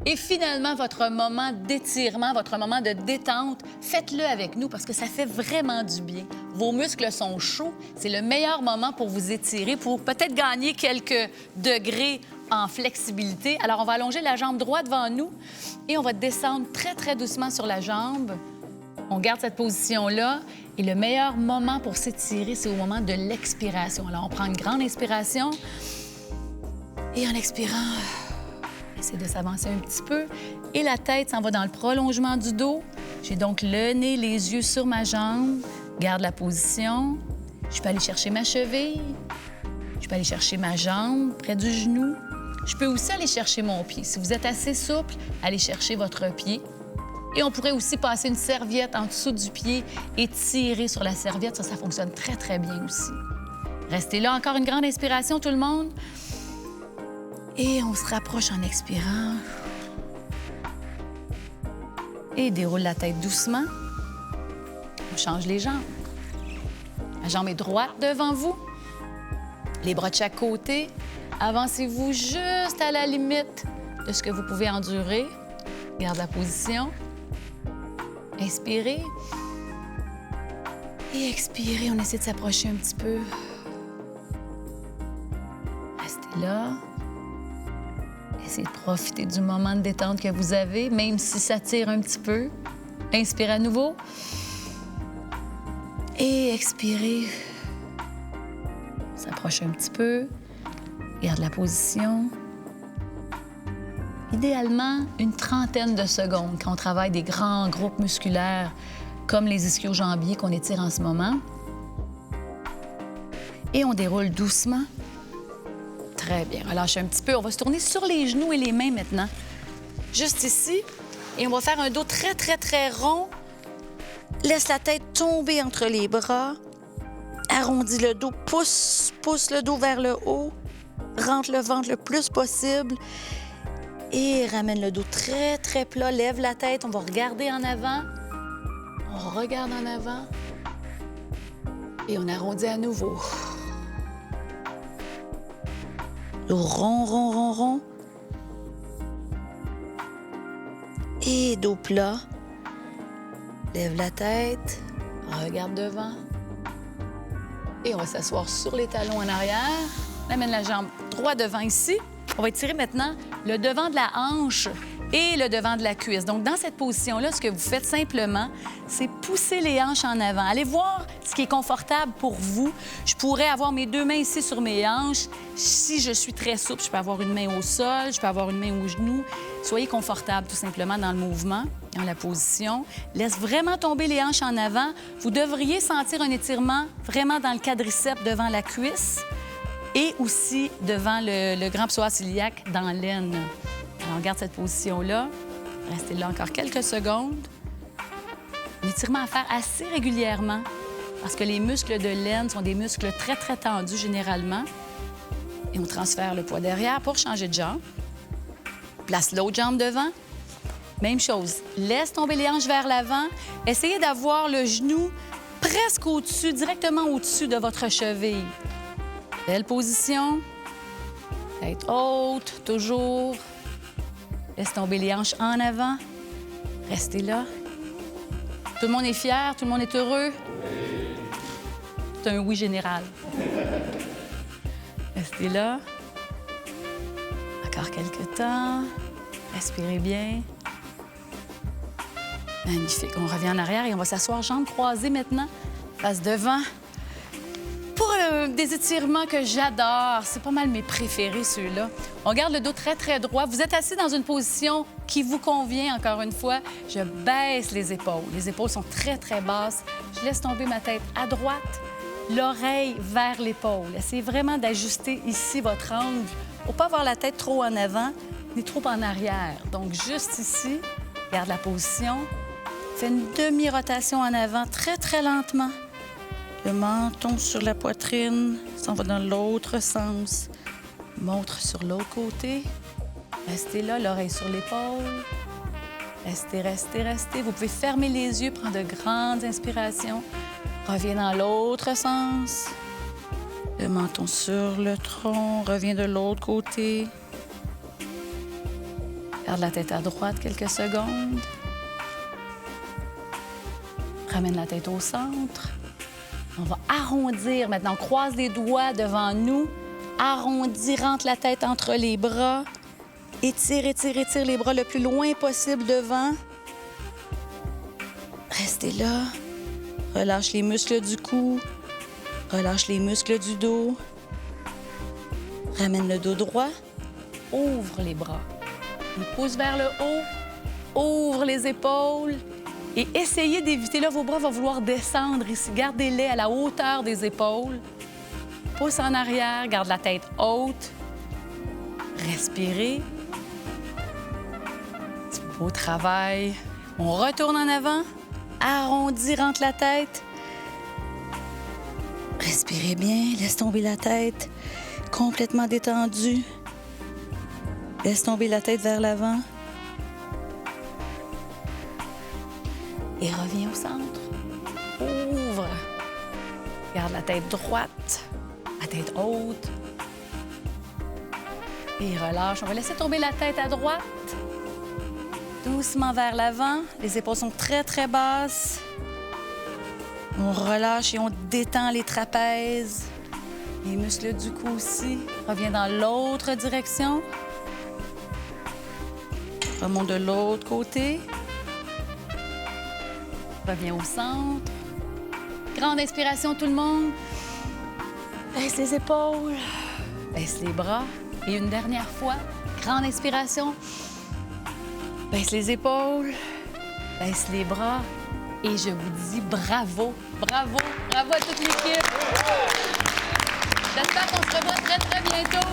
Et finalement, votre moment d'étirement, votre moment de détente, faites-le avec nous parce que ça fait vraiment du bien. Vos muscles sont chauds. C'est le meilleur moment pour vous étirer, pour peut-être gagner quelques degrés en flexibilité. Alors, on va allonger la jambe droite devant nous et on va descendre très, très doucement sur la jambe. On garde cette position-là. Et le meilleur moment pour s'étirer, c'est au moment de l'expiration. Alors, on prend une grande inspiration et en expirant, essaie de s'avancer un petit peu. Et la tête s'en va dans le prolongement du dos. J'ai donc le nez, les yeux sur ma jambe. Garde la position. Je peux aller chercher ma cheville. Je peux aller chercher ma jambe près du genou. Je peux aussi aller chercher mon pied. Si vous êtes assez souple, allez chercher votre pied. Et on pourrait aussi passer une serviette en dessous du pied et tirer sur la serviette. Ça fonctionne très, très bien aussi. Restez là. Encore une grande inspiration, tout le monde. Et on se rapproche en expirant. Et déroule la tête doucement. On change les jambes. La jambe est droite devant vous. Les bras de chaque côté. Avancez-vous juste à la limite de ce que vous pouvez endurer. Garde la position. Inspirez. Et expirez. On essaie de s'approcher un petit peu. Restez là. Essayez de profiter du moment de détente que vous avez, même si ça tire un petit peu. Inspirez à nouveau. Et expirez. S'approche un petit peu. Garde la position. Idéalement, une trentaine de secondes quand on travaille des grands groupes musculaires comme les ischio-jambiers qu'on étire en ce moment. Et on déroule doucement. Très bien. Relâchez un petit peu. On va se tourner sur les genoux et les mains maintenant. Juste ici. Et on va faire un dos très, très, très rond. Laisse la tête tomber entre les bras. Arrondis le dos. Pousse le dos vers le haut. Rentre le ventre le plus possible. Et ramène le dos très, très plat. Lève la tête. On va regarder en avant. On regarde en avant. Et on arrondit à nouveau. Dos rond, rond, rond, rond. Et dos plat. Lève la tête. Regarde devant. Et on va s'asseoir sur les talons en arrière. On amène la jambe droite devant ici. On va étirer maintenant le devant de la hanche et le devant de la cuisse. Donc, dans cette position-là, ce que vous faites simplement, c'est pousser les hanches en avant. Allez voir ce qui est confortable pour vous. Je pourrais avoir mes deux mains ici sur mes hanches. Si je suis très souple, je peux avoir une main au sol, je peux avoir une main au genou. Soyez confortable tout simplement dans le mouvement, dans la position. Laisse vraiment tomber les hanches en avant. Vous devriez sentir un étirement vraiment dans le quadriceps devant la cuisse et aussi devant le grand psoas iliaque dans l'aine. Alors, on garde cette position-là. Restez là encore quelques secondes. Un étirement à faire assez régulièrement parce que les muscles de l'aine sont des muscles très, très tendus généralement. Et on transfère le poids derrière pour changer de jambe. Place l'autre jambe devant. Même chose. Laisse tomber les hanches vers l'avant. Essayez d'avoir le genou presque au-dessus, directement au-dessus de votre cheville. Belle position. Tête haute, toujours. Laisse tomber les hanches en avant. Restez là. Tout le monde est fier? Tout le monde est heureux? C'est un oui général. Restez là. Encore quelques temps. Respirez bien. Magnifique. On revient en arrière et on va s'asseoir jambes croisées maintenant. Face devant. Pour des étirements que j'adore, c'est pas mal mes préférés, ceux-là. On garde le dos très, très droit. Vous êtes assis dans une position qui vous convient, encore une fois. Je baisse les épaules. Les épaules sont très, très basses. Je laisse tomber ma tête à droite, l'oreille vers l'épaule. Essayez vraiment d'ajuster ici votre angle pour pas avoir la tête trop en avant ni trop en arrière. Donc, juste ici, garde la position. Fais une demi-rotation en avant très, très lentement. Le menton sur la poitrine, s'en va dans l'autre sens. Montre sur l'autre côté. Restez là, l'oreille sur l'épaule. Restez, restez, restez. Vous pouvez fermer les yeux, prendre de grandes inspirations. Reviens dans l'autre sens. Le menton sur le tronc, reviens de l'autre côté. Garde la tête à droite quelques secondes. Ramène la tête au centre. On va arrondir maintenant. On croise les doigts devant nous. Arrondis, rentre la tête entre les bras. Étire, étire, étire les bras le plus loin possible devant. Restez là. Relâche les muscles du cou. Relâche les muscles du dos. Ramène le dos droit. Ouvre les bras. Une pouce vers le haut. Ouvre les épaules. Et essayez d'éviter, là, vos bras vont vouloir descendre ici. Gardez-les à la hauteur des épaules. Pouce en arrière, garde la tête haute. Respirez. Beau travail. On retourne en avant. Arrondis, rentre la tête. Respirez bien. Laisse tomber la tête. Complètement détendue. Laisse tomber la tête vers l'avant. Et reviens au centre. Ouvre. Garde la tête droite. La tête haute. Et relâche. On va laisser tomber la tête à droite. Doucement vers l'avant. Les épaules sont très, très basses. On relâche et on détend les trapèzes. Les muscles du cou aussi. Reviens dans l'autre direction. Remonte de l'autre côté. Reviens au centre. Grande inspiration, tout le monde. Baisse les épaules. Baisse les bras. Et une dernière fois. Grande inspiration. Baisse les épaules. Baisse les bras. Et je vous dis bravo. Bravo. Bravo à toute l'équipe. J'espère qu'on se revoit très, très bientôt.